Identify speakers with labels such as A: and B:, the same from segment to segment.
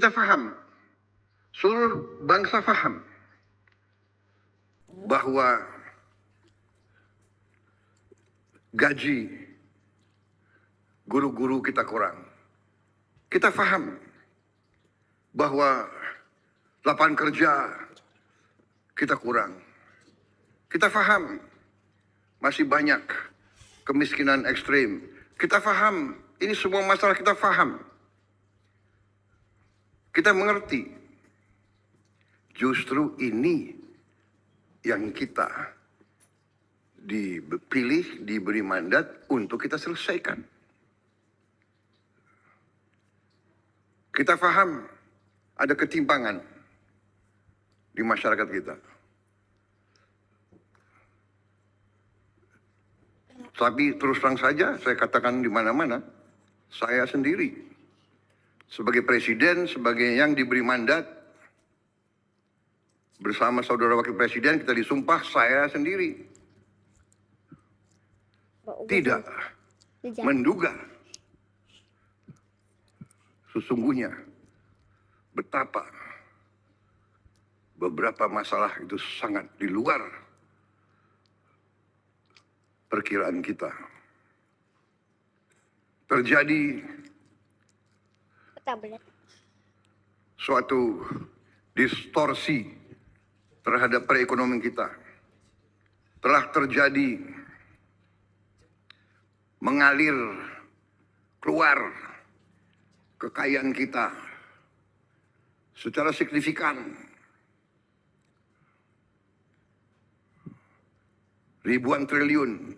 A: Kita paham, seluruh bangsa paham bahwa gaji guru-guru kita kurang. Kita paham bahwa lapangan kerja kita kurang. Kita paham masih banyak kemiskinan ekstrim. Kita paham, ini semua masalah kita paham. Kita mengerti. Justru ini yang kita dipilih, diberi mandat untuk kita selesaikan. Kita paham ada ketimpangan di masyarakat kita. Tapi terus terang saja saya katakan di mana-mana, saya sendiri sebagai presiden, sebagai yang diberi mandat bersama saudara wakil presiden, kita disumpah, saya sendiri tidak menduga sesungguhnya betapa beberapa masalah itu sangat di luar perkiraan kita. Terjadi suatu distorsi terhadap perekonomian kita. Telah terjadi mengalir keluar kekayaan kita secara signifikan. Ribuan triliun,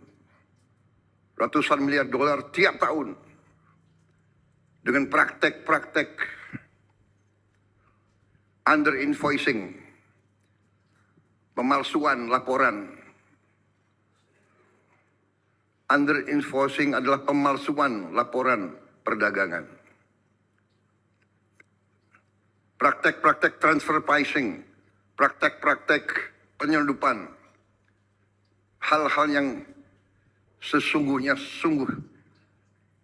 A: ratusan miliar dolar tiap tahun dengan praktek-praktek under invoicing, pemalsuan laporan. Under invoicing adalah pemalsuan laporan perdagangan. Praktek-praktek transfer pricing, praktek-praktek penyelundupan, hal-hal yang sesungguhnya sungguh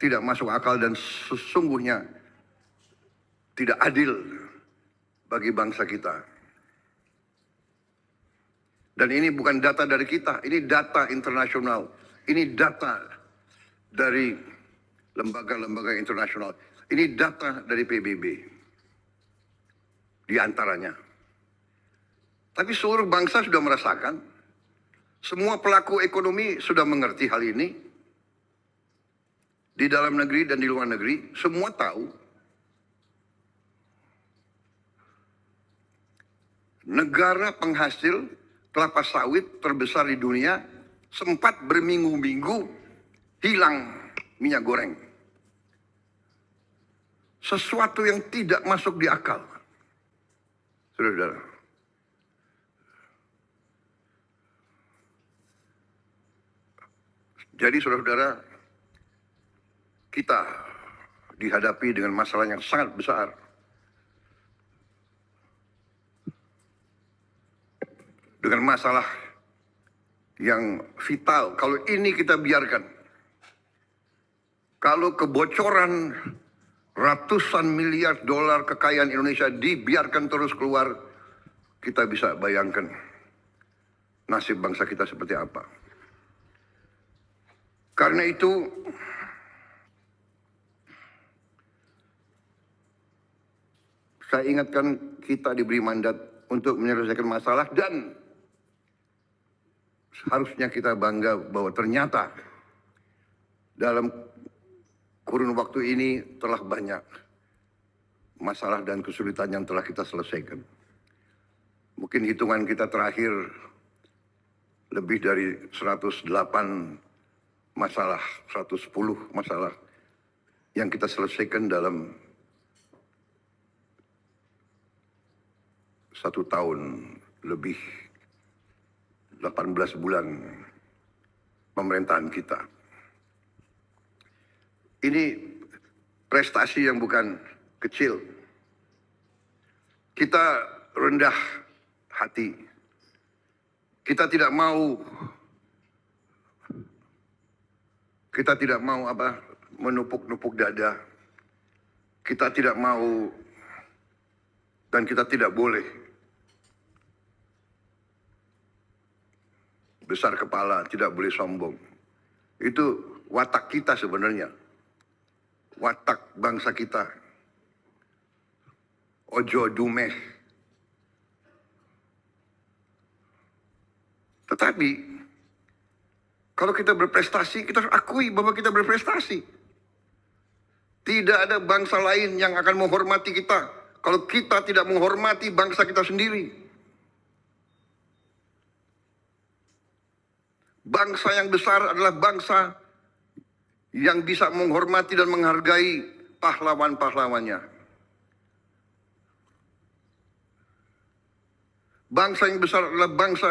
A: tidak masuk akal dan sesungguhnya tidak adil bagi bangsa kita. Dan ini bukan data dari kita, ini data internasional, ini data dari lembaga-lembaga internasional, ini data dari PBB di antaranya. Tapi seluruh bangsa sudah merasakan, semua pelaku ekonomi sudah mengerti hal ini. Di dalam negeri dan di luar negeri, semua tahu. Negara penghasil kelapa sawit terbesar di dunia sempat berminggu-minggu hilang minyak goreng. Sesuatu yang tidak masuk di akal. Saudara-saudara. Jadi saudara-saudara, kita dihadapi dengan masalah yang sangat besar. Dengan masalah yang vital. Kalau ini kita biarkan, kalau kebocoran ratusan miliar dolar kekayaan Indonesia dibiarkan terus keluar, kita bisa bayangkan nasib bangsa kita seperti apa. Karena itu, saya ingatkan kita diberi mandat untuk menyelesaikan masalah dan harusnya kita bangga bahwa ternyata dalam kurun waktu ini telah banyak masalah dan kesulitan yang telah kita selesaikan. Mungkin hitungan kita terakhir lebih dari 108 masalah, 110 masalah yang kita selesaikan dalam 1 tahun lebih 18 bulan pemerintahan kita. Ini prestasi yang bukan kecil. Kita rendah hati. Kita tidak mau menupuk-nupuk dada. Kita tidak mau Dan kita tidak boleh besar kepala, tidak boleh sombong. Itu watak kita sebenarnya. Watak bangsa kita. Ojo dumeh. Tetapi, kalau kita berprestasi, kita harus akui bahwa kita berprestasi. Tidak ada bangsa lain yang akan menghormati kita kalau kita tidak menghormati bangsa kita sendiri. Bangsa yang besar adalah bangsa yang bisa menghormati dan menghargai pahlawan-pahlawannya. Bangsa yang besar adalah bangsa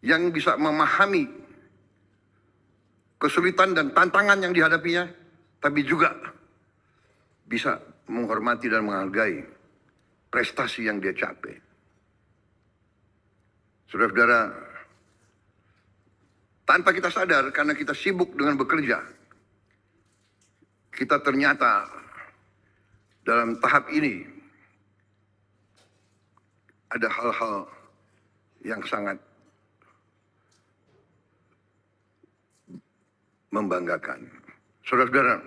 A: yang bisa memahami kesulitan dan tantangan yang dihadapinya, tapi juga bisa menghormati dan menghargai prestasi yang dia capai. Saudara-saudara, tanpa kita sadar, karena kita sibuk dengan bekerja, kita ternyata dalam tahap ini ada hal-hal yang sangat membanggakan. Saudara-saudara,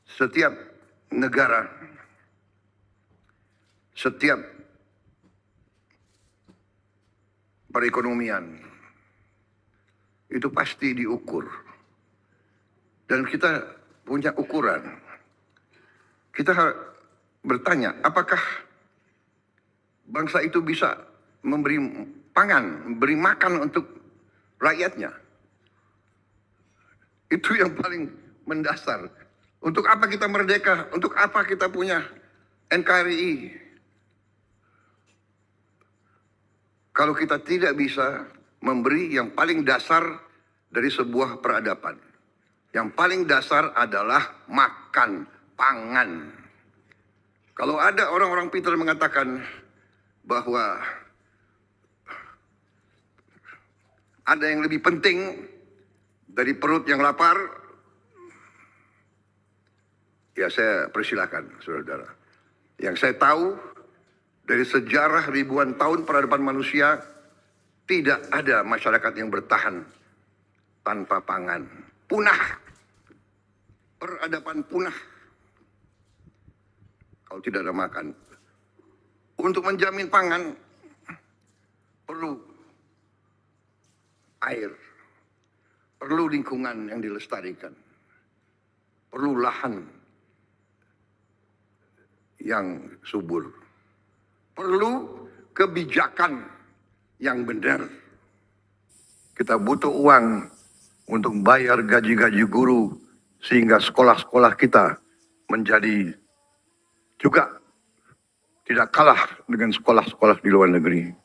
A: setiap negara, setiap perekonomian itu pasti diukur. Dan kita punya ukuran. Kita bertanya, apakah bangsa itu bisa memberi pangan, memberi makan untuk rakyatnya? Itu yang paling mendasar. Untuk apa kita merdeka? Untuk apa kita punya NKRI? Kalau kita tidak bisa memberi yang paling dasar dari sebuah peradaban. Yang paling dasar adalah makan, pangan. Kalau ada orang-orang pintar mengatakan bahwa ada yang lebih penting dari perut yang lapar, ya saya persilakan, saudara-saudara. Yang saya tahu dari sejarah ribuan tahun peradaban manusia, tidak ada masyarakat yang bertahan tanpa pangan. Punah. Peradaban punah. Kalau tidak ada makan. Untuk menjamin pangan, perlu air. Perlu lingkungan yang dilestarikan. Perlu lahan yang subur. Perlu kebijakan yang benar. Kita butuh uang untuk bayar gaji-gaji guru sehingga sekolah-sekolah kita menjadi juga tidak kalah dengan sekolah-sekolah di luar negeri.